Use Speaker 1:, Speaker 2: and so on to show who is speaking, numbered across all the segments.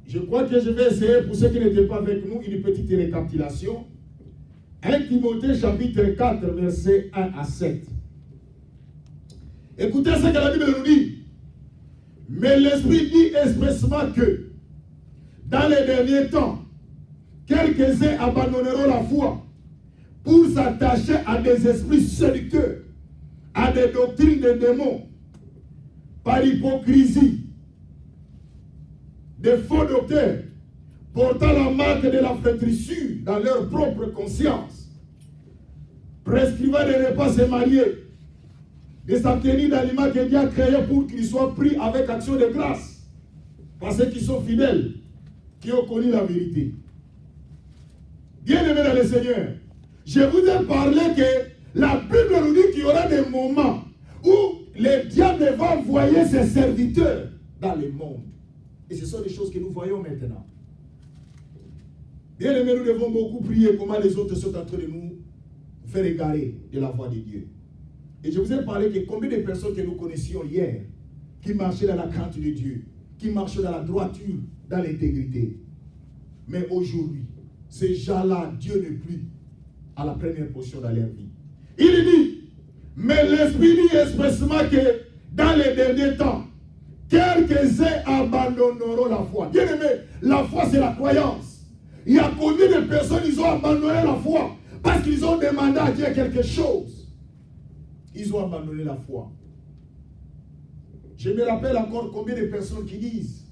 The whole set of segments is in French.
Speaker 1: Je crois que je vais essayer, pour ceux qui n'étaient pas avec nous, une petite récapitulation. 1 Timothée chapitre 4, versets 1 à 7. Écoutez ce que la Bible nous dit. Mais l'Esprit dit expressément que dans les derniers temps, quelques-uns abandonneront la foi pour s'attacher à des esprits séducteurs, à des doctrines de démons, par hypocrisie, des faux docteurs, portant la marque de la flétrissure dans leur propre conscience, prescrivant des repas et mariés, de s'abstenir d'aliments que Dieu a créés pour qu'ils soient pris avec action de grâce, par ceux qui sont fidèles, qui ont connu la vérité. Bien-aimés dans le Seigneur, je vous ai parlé que la Bible nous dit qu'il y aura des moments où le diable va envoyer ses serviteurs dans le monde. Et ce sont des choses que nous voyons maintenant. Bien-aimés, nous devons beaucoup prier comment les autres sont en train de nous faire égarer de la voie de Dieu. Et je vous ai parlé que combien de personnes que nous connaissions hier, qui marchaient dans la crainte de Dieu, qui marchaient dans la droiture, dans l'intégrité. Mais aujourd'hui, ces gens-là, Dieu n'est plus à la première position dans leur vie. Il dit, mais l'Esprit dit expressément que dans les derniers temps, quelques-uns abandonneront la foi. Bien aimé, la foi c'est la croyance. Il y a combien de personnes ils ont abandonné la foi parce qu'ils ont demandé à Dieu quelque chose. Ils ont abandonné la foi. Je me rappelle encore combien de personnes qui disent,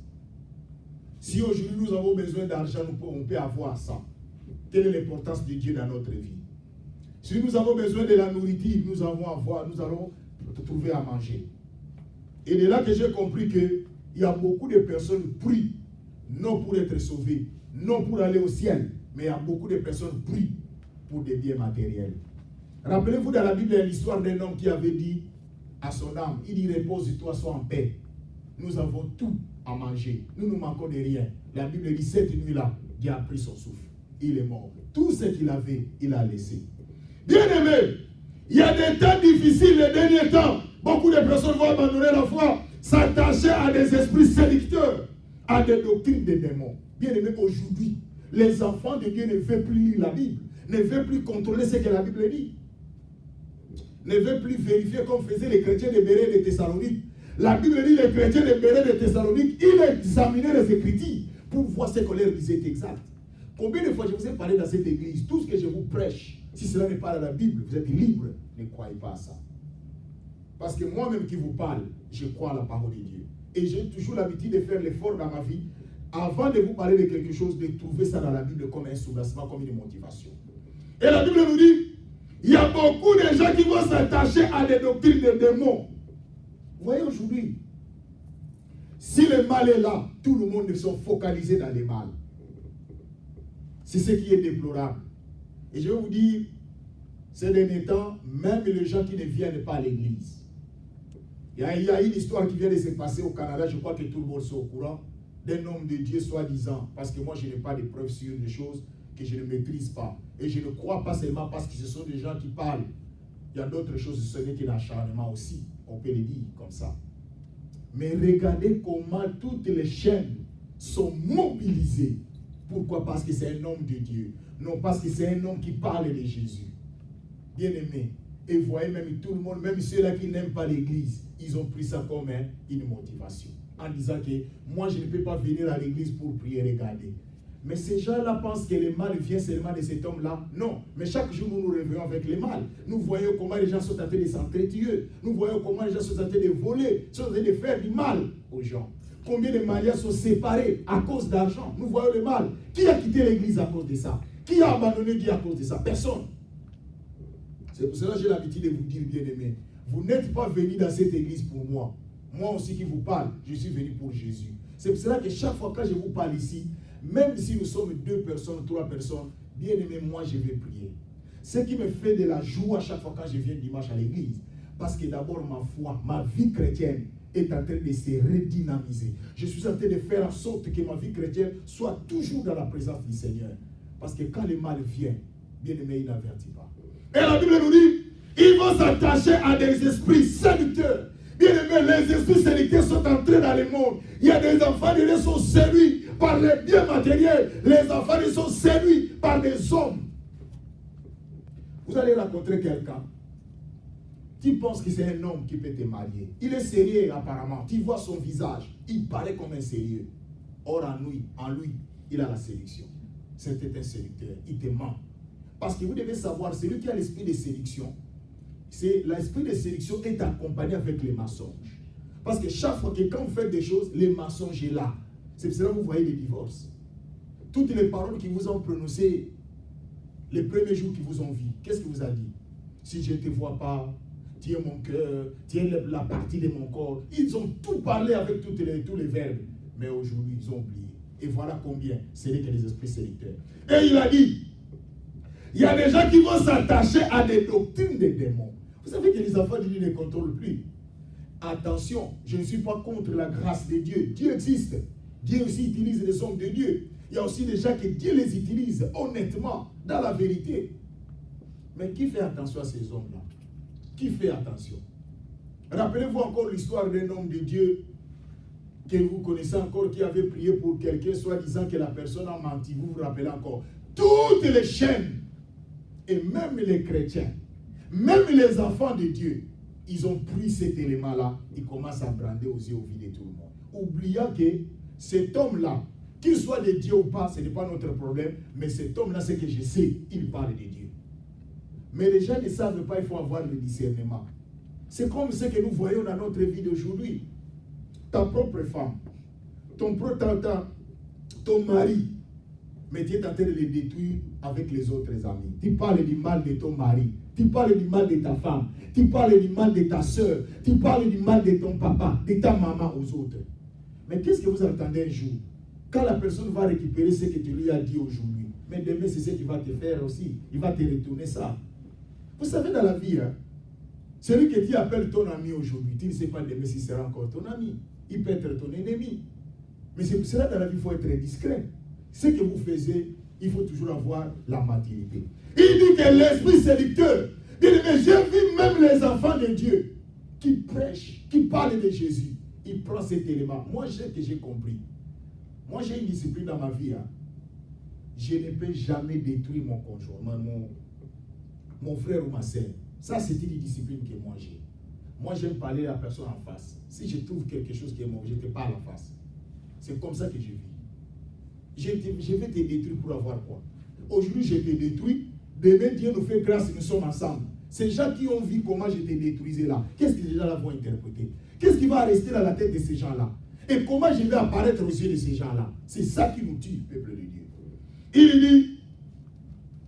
Speaker 1: si aujourd'hui nous avons besoin d'argent, on peut avoir ça. Quelle est l'importance de Dieu dans notre vie? Si nous avons besoin de la nourriture, nous allons trouver à manger. Et de là que j'ai compris qu'il y a beaucoup de personnes qui prient, non pour être sauvées, non pour aller au ciel, mais il y a beaucoup de personnes qui prient pour des biens matériels. Rappelez-vous dans la Bible, il y a l'histoire d'un homme qui avait dit à son âme, il dit, repose-toi, sois en paix. Nous avons tout à manger. Nous ne manquons de rien. La Bible dit, cette nuit-là, Dieu a pris son souffle. Il est mort. Tout ce qu'il avait, il a laissé. Bien-aimé, il y a des temps difficiles, les derniers temps. Beaucoup de personnes vont abandonner la foi, s'attacher à des esprits séducteurs, à des doctrines des démons. Bien-aimé, aujourd'hui, les enfants de Dieu ne veulent plus lire la Bible, ne veulent plus contrôler ce que la Bible dit, ne veulent plus vérifier comme faisaient les chrétiens de Bérée et de Thessalonique. La Bible dit les chrétiens de Bérée et de Thessalonique, ils examinaient les Écritures pour voir ce qu'on leur disait exact. Combien de fois je vous ai parlé dans cette église, tout ce que je vous prêche, si cela n'est pas dans la Bible, vous êtes libre, ne croyez pas à ça. Parce que moi-même qui vous parle, je crois à la parole de Dieu. Et j'ai toujours l'habitude de faire l'effort dans ma vie, avant de vous parler de quelque chose, de trouver ça dans la Bible comme un soubassement, comme une motivation. Et la Bible nous dit, il y a beaucoup de gens qui vont s'attacher à des doctrines de démons. Vous voyez aujourd'hui, si le mal est là, tout le monde sont focalisés dans le mal. C'est ce qui est déplorable. Et je vais vous dire, ces derniers temps, même les gens qui ne viennent pas à l'église. Il y a une histoire qui vient de se passer au Canada, je crois que tout le monde est au courant, d'un homme de Dieu soi-disant, parce que moi je n'ai pas de preuves sur des choses que je ne maîtrise pas. Et je ne crois pas seulement parce que ce sont des gens qui parlent. Il y a d'autres choses, ce n'est qu'un acharnement aussi, on peut le dire comme ça. Mais regardez comment toutes les chaînes sont mobilisées. Pourquoi? Parce que c'est un homme de Dieu. Non parce que c'est un homme qui parle de Jésus. Bien-aimé. Et vous voyez même tout le monde, même ceux-là qui n'aiment pas l'église, ils ont pris ça comme une motivation. En disant que moi je ne peux pas venir à l'église pour prier, regarder. Mais ces gens-là pensent que le mal vient seulement de cet homme-là. Non. Mais chaque jour nous nous réveillons avec le mal. Nous voyons comment les gens sont en train de s'entretuer. Nous voyons comment les gens sont en train de voler, sont en train de faire du mal aux gens. Combien de mariages sont séparés à cause d'argent? Nous voyons le mal. Qui a quitté l'église à cause de ça? Qui a abandonné Dieu à cause de ça? Personne. C'est pour cela que j'ai l'habitude de vous dire, bien-aimés, vous n'êtes pas venus dans cette église pour moi. Moi aussi qui vous parle, je suis venu pour Jésus. C'est pour cela que chaque fois que je vous parle ici, même si nous sommes 2 personnes, 3 personnes, bien-aimés, moi je vais prier. Ce qui me fait de la joie chaque fois quand je viens dimanche à l'église. Parce que d'abord ma foi, ma vie chrétienne est en train de se redynamiser. Je suis en train de faire en sorte que ma vie chrétienne soit toujours dans la présence du Seigneur. Parce que quand le mal vient, bien-aimé, il n'avertit pas. Et la Bible nous dit, ils vont s'attacher à des esprits séducteurs. Bien aimé, les esprits séducteurs sont entrés dans le monde. Il y a des enfants de Dieu qui sont séduits par les biens matériels. Les enfants, ils sont séduits par des hommes. Vous allez rencontrer quelqu'un. Tu penses que c'est un homme qui peut te marier. Il est sérieux apparemment. Tu vois son visage. Il paraît comme un sérieux. Or en lui, il a la séduction. C'était un séducteur. Il te ment. Parce que vous devez savoir, celui qui a l'esprit de séduction, l'esprit de séduction est accompagné avec les mensonges. Parce que chaque fois que quand vous faites des choses, les mensonges sont là. C'est pour cela que vous voyez les divorces. Toutes les paroles qui vous ont prononcées les premiers jours qu'ils vous ont vu, qu'est-ce qu'il vous a dit? Si je ne te vois pas, tu es mon cœur, tu es la partie de mon corps. Ils ont tout parlé avec tous les verbes. Mais aujourd'hui, ils ont oublié. Et voilà combien c'est que les esprits séducteurs. Et il a dit, il y a des gens qui vont s'attacher à des doctrines des démons. Vous savez que les enfants de Dieu ne contrôlent plus. Attention, je ne suis pas contre la grâce de Dieu. Dieu existe. Dieu aussi utilise les hommes de Dieu. Il y a aussi des gens que Dieu les utilise honnêtement, dans la vérité. Mais qui fait attention à ces hommes-là? Qui fait attention? Rappelez-vous encore l'histoire d'un homme de Dieu que vous connaissez encore, qui avait prié pour quelqu'un, soit disant que la personne a menti. Vous vous rappelez encore? Toutes les chaînes, et même les chrétiens, même les enfants de Dieu, ils ont pris cet élément-là, ils commencent à brander aux yeux, au vide de tout le monde. Oubliant que cet homme-là, qu'il soit de Dieu ou pas, ce n'est pas notre problème, mais cet homme-là, c'est que je sais, il parle de Dieu. Mais les gens ne savent pas, il faut avoir le discernement. C'est comme ce que nous voyons dans notre vie d'aujourd'hui. Ta propre femme, ton mari, mais tu es en train de les détruire avec les autres amis. Tu parles du mal de ton mari, tu parles du mal de ta femme, tu parles du mal de ta soeur, tu parles du mal de ton papa, de ta maman aux autres. Mais qu'est-ce que vous attendez un jour? Quand la personne va récupérer ce que tu lui as dit aujourd'hui, mais demain c'est ce qu'il va te faire aussi. Il va te retourner ça. Vous savez, dans la vie, celui que tu appelles ton ami aujourd'hui, tu ne sais pas demain s'il sera encore ton ami. Il peut être ton ennemi. Mais c'est pour cela, dans la vie, il faut être discret. Ce que vous faites, il faut toujours avoir la maturité. Il dit que l'esprit séducteur, il dit, mais j'ai vu même les enfants de Dieu qui prêchent, qui parlent de Jésus. Il prend cet élément. Moi, j'ai compris. Moi, j'ai une discipline dans ma vie. Je ne peux jamais détruire mon conjoint, mon frère ou ma soeur. Ça, c'est une discipline que moi j'ai. Moi, j'aime parler à la personne en face. Si je trouve quelque chose qui est mauvais, je te parle en face. C'est comme ça que je vis. Je vais te détruire pour avoir quoi? Aujourd'hui, je te détruis. Demain, Dieu nous fait grâce et nous sommes ensemble. Ces gens qui ont vu comment je t'ai détruisé là, qu'est-ce que les gens là vont interpréter? Qu'est-ce qui va rester dans la tête de ces gens-là? Et comment je vais apparaître aux yeux de ces gens-là? C'est ça qui nous tue, peuple de Dieu. Il dit,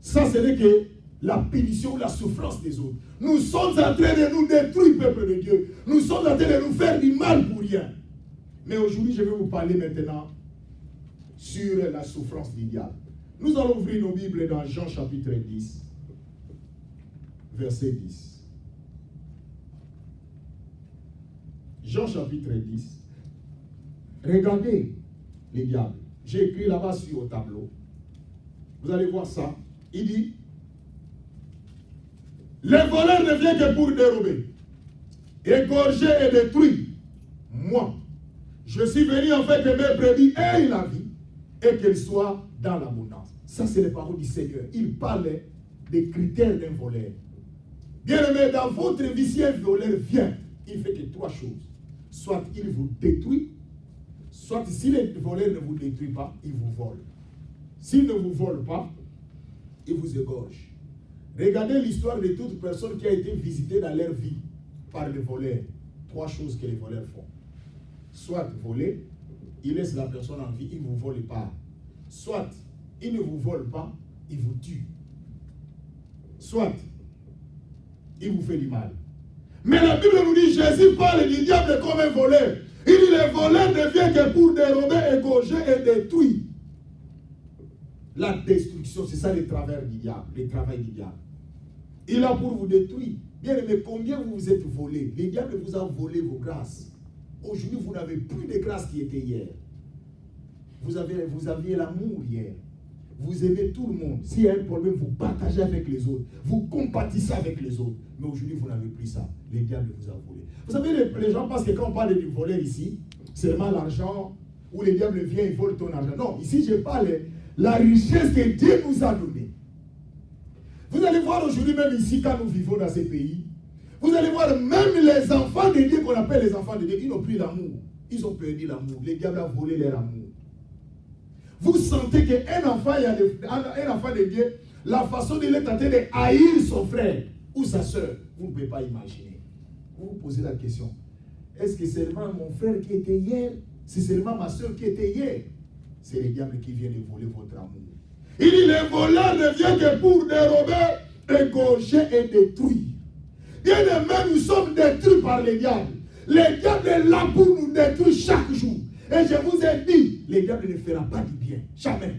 Speaker 1: ça ce n'est que la pénition, la souffrance des autres. Nous sommes en train de nous détruire, peuple de Dieu. Nous sommes en train de nous faire du mal pour rien. Mais aujourd'hui, je vais vous parler maintenant sur la souffrance du diable. Nous allons ouvrir nos Bibles dans Jean chapitre 10, verset 10. Jean chapitre 10. Regardez les diables. J'ai écrit là-bas sur le tableau. Vous allez voir ça. Il dit, le voleur ne vient que pour dérober, égorger et détruire. Moi, je suis venu en fait de mes brebis et la vie, et qu'elle soit dans l'abondance. Ça, c'est les paroles du Seigneur. Il parle des critères d'un voleur. Bien aimé, dans votre vie, si un voleur vient, il fait que trois choses. Soit il vous détruit, soit si le voleur ne vous détruit pas, il vous vole. S'il ne vous vole pas, il vous égorge. Regardez l'histoire de toute personne qui a été visitée dans leur vie par les voleurs. Trois choses que les voleurs font. Soit voler, il laisse la personne en vie, il ne vous vole pas. Soit il ne vous vole pas, il vous tue. Soit il vous fait du mal. Mais la Bible nous dit, Jésus parle du diable comme un voleur. Il dit, le voleur ne vient que pour dérober, égorger et détruire. La destruction, c'est ça le travail du diable. Le travail du diable. Il a pour vous détruire. Bien aimé, combien vous vous êtes volé? Le diable vous a volé vos grâces. Aujourd'hui, vous n'avez plus de grâces qui étaient hier. Vous aviez l'amour hier. Vous aimez tout le monde. S'il y a un problème, vous partagez avec les autres. Vous compatissez avec les autres. Mais aujourd'hui, vous n'avez plus ça. Le diable vous a volé. Vous savez, les gens pensent que quand on parle du volet ici, c'est seulement l'argent, où le diable vient, il vole ton argent. Non, ici je parle de la richesse que Dieu nous a donnée. Vous allez voir aujourd'hui, même ici, quand nous vivons dans ces pays, vous allez voir même les enfants de Dieu, qu'on appelle les enfants de Dieu, ils n'ont plus l'amour. Ils ont perdu l'amour. Le diable a volé leur amour. Vous sentez qu'un enfant, un enfant de Dieu, la façon de le tenter de haïr son frère ou sa soeur, vous ne pouvez pas imaginer. Vous vous posez la question. Est-ce que c'est seulement mon frère qui était hier? C'est seulement ma soeur qui était hier? C'est le diable qui vient de voler votre amour. Il dit, le voleur ne vient que pour dérober, égorger et détruire. Bien aimé, nous sommes détruits par le diable. Le diable est là pour nous détruire chaque jour. Et je vous ai dit, le diable ne fera pas du bien. Jamais.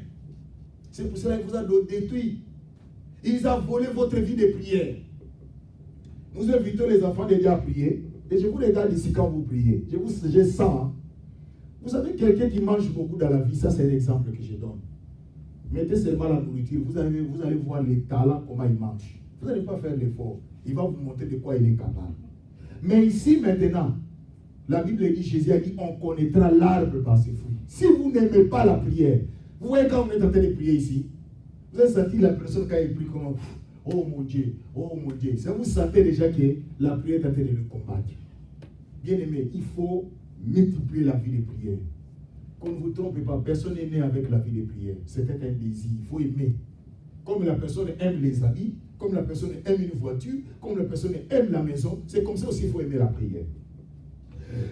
Speaker 1: C'est pour cela qu'il vous a détruit. Il a volé votre vie de prière. Nous invitons les enfants de Dieu à prier. Et je vous regarde ici quand vous priez. Je sens. Hein. Vous savez, quelqu'un qui mange beaucoup dans la vie, ça c'est l'exemple que je donne. Mettez seulement la nourriture. Vous allez voir les talents, comment il mange. Vous n'allez pas faire l'effort. Il va vous montrer de quoi il est capable. Mais ici maintenant, la Bible dit, Jésus a dit, on connaîtra l'arbre par ses fruits. Si vous n'aimez pas la prière, vous voyez quand vous êtes en train de prier ici, vous avez senti la personne quand elle prie comme, oh mon Dieu, ça vous sentez déjà que la prière est en train de le combattre. Bien aimé, il faut multiplier la vie de prière. Qu'on ne vous trompe pas, personne n'est né avec la vie de prière. C'était un désir, il faut aimer. Comme la personne aime les habits, comme la personne aime une voiture, comme la personne aime la maison, c'est comme ça aussi qu'il faut aimer la prière.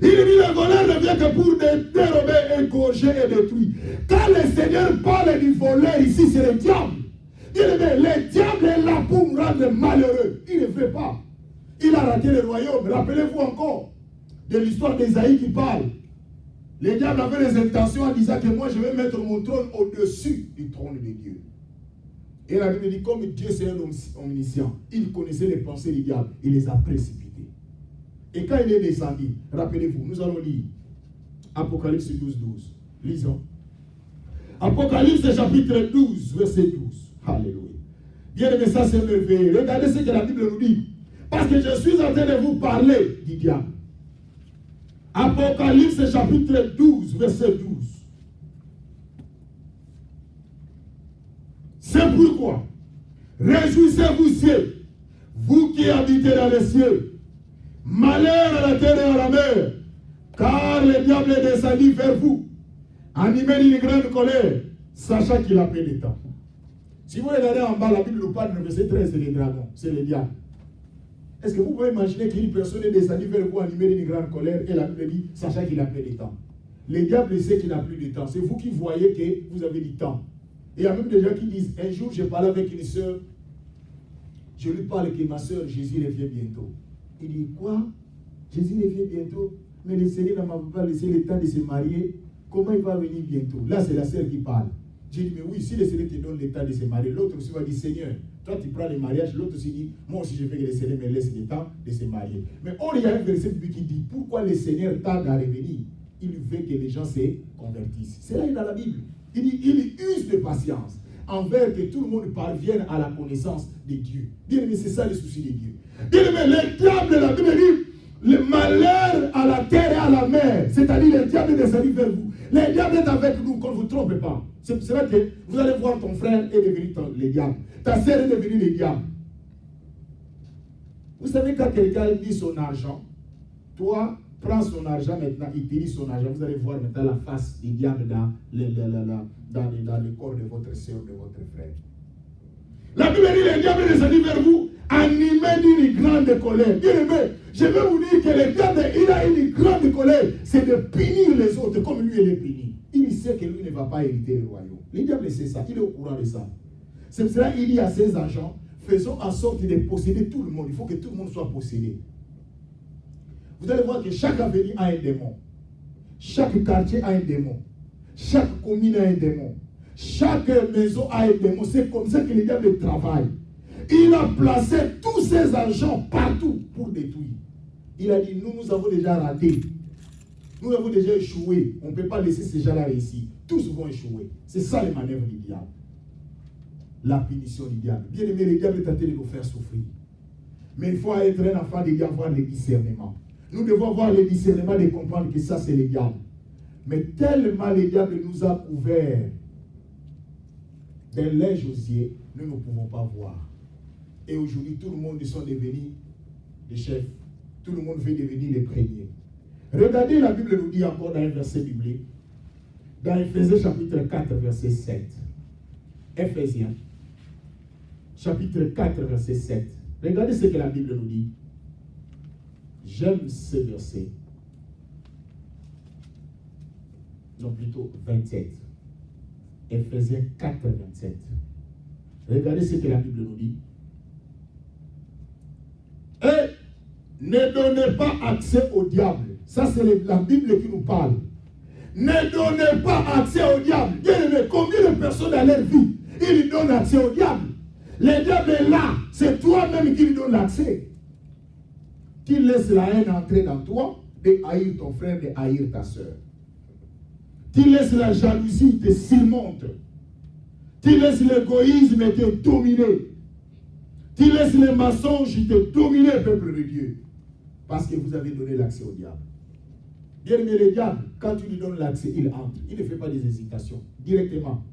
Speaker 1: Il dit, le voleur ne vient que pour dérober, égorger et détruire. Quand le Seigneur parle du voleur ici, c'est le diable. Le diable est là pour nous rendre malheureux. Il ne veut pas. Il a raté le royaume. Rappelez-vous encore de l'histoire d'Ésaïe qui parle. Le diable avait des intentions en disant que moi je vais mettre mon trône au-dessus du trône de Dieu. Et la Bible dit, comme Dieu c'est un omniscient, il connaissait les pensées du diable, il les a précipités. Et quand il est descendu, rappelez-vous, nous allons lire Apocalypse 12, 12. Lisons. Apocalypse chapitre 12, verset 12. Alléluia. Bien aimé, ça c'est merveilleux. Regardez ce que la Bible nous dit. Parce que je suis en train de vous parler du diable. Apocalypse chapitre 12, verset 12. C'est pourquoi, réjouissez-vous cieux, vous qui habitez dans les cieux. Malheur à la terre et à la mer, car le diable est descendu vers vous, animé d'une grande colère, sachant qu'il a peu de temps. Si vous regardez en bas, la Bible nous parle de verset 13, c'est les dragons, c'est le diable. Est-ce que vous pouvez imaginer qu'une personne est descendue vers vous animée d'une grande colère et la Bible dit, sachant qu'il a peu de temps? Le diable sait qu'il n'a plus de temps. C'est vous qui voyez que vous avez du temps. Et il y a même des gens qui disent, un jour j'ai parlé avec une soeur, je lui parle que ma soeur, Jésus revient bientôt. Il dit, quoi? Jésus revient bientôt? Mais le Seigneur ne m'a pas laissé le temps de se marier. Comment il va venir bientôt? Là, c'est la sœur qui parle. J'ai dit, mais oui, si le Seigneur te donne le temps de se marier, l'autre aussi va dire, Seigneur, toi tu prends le mariage, l'autre aussi dit, moi aussi je veux que le Seigneur me laisse le temps de se marier. Mais or, il y a un verset qui dit, pourquoi le Seigneur tarde à revenir? Il veut que les gens se convertissent. C'est là dans la Bible. Il dit, il use de patience envers que tout le monde parvienne à la connaissance de Dieu. Bien aimé, c'est ça le souci de Dieu. Bien aimé, le diable, la Bible dit, le malheur à la terre et à la mer, c'est-à-dire le diable est descendu vers vous. Le diable est avec nous, qu'on ne vous trompe pas. C'est là que vous allez voir ton frère est devenu le diable. Ta sœur est devenue le diable. Vous savez, quand quelqu'un dit son argent, toi, prends son argent maintenant, utilise son argent. Vous allez voir maintenant la face du diable dans le corps de votre soeur, de votre frère. La Bible dit, le diable est descendu vers vous, animé d'une grande colère. Bien aimé, je vais vous dire que le diable, il a une grande colère. C'est de punir les autres comme lui, il est puni. Il sait que lui ne va pas hériter le royaume. Le diable sait ça, il est au courant de ça. C'est pour cela qu'il dit à ses agents, faisons en sorte de posséder tout le monde. Il faut que tout le monde soit possédé. Vous allez voir que chaque avenue a un démon. Chaque quartier a un démon. Chaque commune a un démon. Chaque maison a un démon. C'est comme ça que le diable travaille. Il a placé tous ses agents partout pour détruire. Il a dit, nous avons déjà raté. Nous avons déjà échoué. On ne peut pas laisser ces gens-là réussir. Tous vont échouer. C'est ça les manœuvres du diable. La punition du diable. Bien aimé, le diable est tenté de nous faire souffrir. Mais il faut être un enfant de Dieu, avoir le discernement. Nous devons avoir le discernement de comprendre que ça, c'est le diable. Mais tellement le diable nous a couverts d'un linge osier, nous ne pouvons pas voir. Et aujourd'hui, tout le monde sont devenus des chefs. Tout le monde veut devenir les premiers. Regardez, la Bible nous dit encore dans un verset biblique, dans Ephésiens chapitre 4, verset 7. Ephésiens chapitre 4, verset 7. Regardez ce que la Bible nous dit. J'aime ce verset. Non, plutôt 27. Ephésiens 4, 27. Regardez ce que la Bible nous dit. Et ne donnez pas accès au diable. Ça, c'est la Bible qui nous parle. Ne donnez pas accès au diable. Bien aimé, combien de personnes dans leur vie, ils lui donnent accès au diable? Le diable est là. C'est toi-même qui lui donne l'accès. Tu laisses la haine entrer dans toi, de haïr ton frère, de haïr ta soeur. Tu laisses la jalousie te surmonte. Tu laisses l'égoïsme te dominer. Tu laisses les mensonges te dominer, peuple de Dieu. Parce que vous avez donné l'accès au diable. Bien aimé, le diable, quand tu lui donnes l'accès, il entre. Il ne fait pas des hésitations. Directement.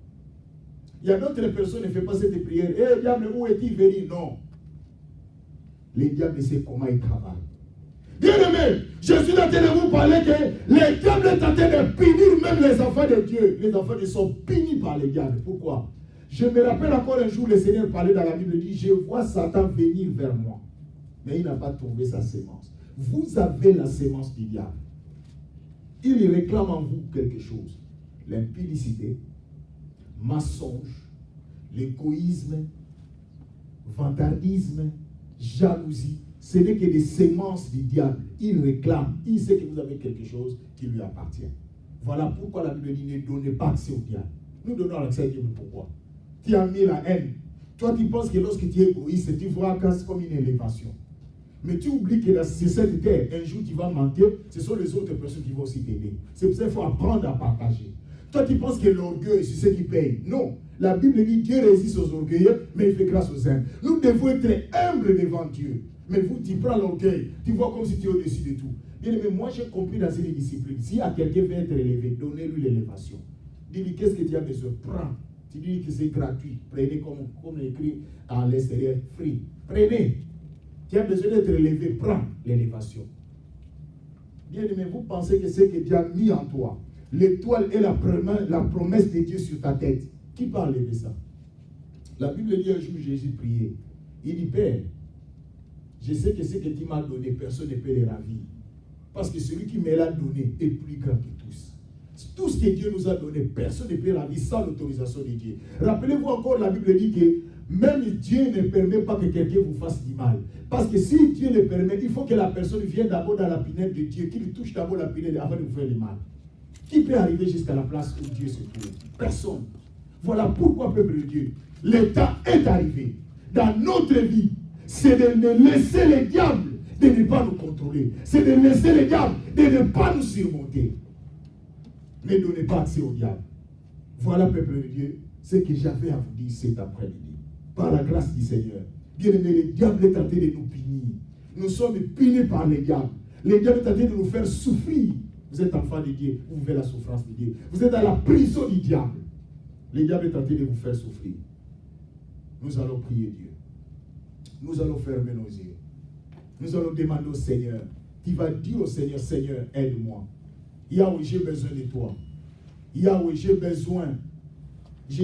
Speaker 1: Il y a d'autres personnes qui ne font pas cette prière. Eh, diable, où es-tu venu? Non. Le diable sait comment il travaille. Bien aimé, je suis en train de vous parler que le diable est en train de punir même les enfants de Dieu. Les enfants ils sont punis par le diable. Pourquoi? Je me rappelle encore un jour, le Seigneur parlait dans la Bible, il dit, je vois Satan venir vers moi. Mais il n'a pas trouvé sa sémence. Vous avez la sémence du diable. Il réclame en vous quelque chose. L'impudicité, mensonge, l'égoïsme, vantardisme, jalousie. Ce n'est que des sémences du diable. Il réclame. Il sait que vous avez quelque chose qui lui appartient. Voilà pourquoi la Bible dit ne donnez pas accès au diable. Nous donnons l'accès à Dieu, mais pourquoi? Tu as mis la haine. Toi, tu penses que lorsque tu es égoïste, tu vois c'est comme une élévation. Mais tu oublies que sur cette terre, un jour tu vas manquer, ce sont les autres personnes qui vont aussi t'aider. C'est pour ça qu'il faut apprendre à partager. Toi, tu penses que l'orgueil, c'est ce qui paye. Non. La Bible dit Dieu résiste aux orgueilleux, mais il fait grâce aux humbles. Nous devons être humbles devant Dieu. Mais vous, tu prends l'orgueil, tu vois comme si tu es au-dessus de tout. Bien aimé, moi j'ai compris dans cette discipline. Si à quelqu'un veut être élevé, donnez-lui l'élévation. Dis-lui qu'est-ce que tu as besoin, prends. Tu dis que c'est gratuit. Prenez comme écrit à l'extérieur, free. Prenez. Tu as besoin d'être élevé, prends l'élévation. Bien aimé, vous pensez que c'est que Dieu a mis en toi. L'étoile est la promesse de Dieu sur ta tête. Qui peut enlever ça? La Bible dit un jour, Jésus priait. Il dit, Père, je sais que ce que tu m'as donné, personne ne peut le ravir. Parce que celui qui me l'a donné est plus grand que tous. Tout ce que Dieu nous a donné, personne ne peut le ravir sans l'autorisation de Dieu. Rappelez-vous encore, la Bible dit que même Dieu ne permet pas que quelqu'un vous fasse du mal. Parce que si Dieu le permet, il faut que la personne vienne d'abord dans la pinette de Dieu, qu'il touche d'abord la pinette avant de vous faire du mal. Qui peut arriver jusqu'à la place où Dieu se trouve? Personne. Voilà pourquoi, peuple de Dieu, le temps est arrivé. Dans notre vie, c'est de ne laisser le diable de ne pas nous contrôler. C'est de laisser le diable de ne pas nous surmonter. Ne donnez pas accès au diable. Voilà, peuple de Dieu, ce que j'avais à vous dire cet après-midi. Par la grâce du Seigneur. Bien aimé, le diable est en train de nous punir. Nous sommes punis par le diable. Le diable est en train de nous faire souffrir. Vous êtes enfant de Dieu, vous vivez la souffrance de Dieu. Vous êtes dans la prison du diable. Le diable est en train de vous faire souffrir. Nous allons prier Dieu. Nous allons fermer nos yeux. Nous allons demander au Seigneur. Tu vas dire au Seigneur, Seigneur, aide-moi. Yahweh, j'ai besoin de toi. Yahweh, j'ai besoin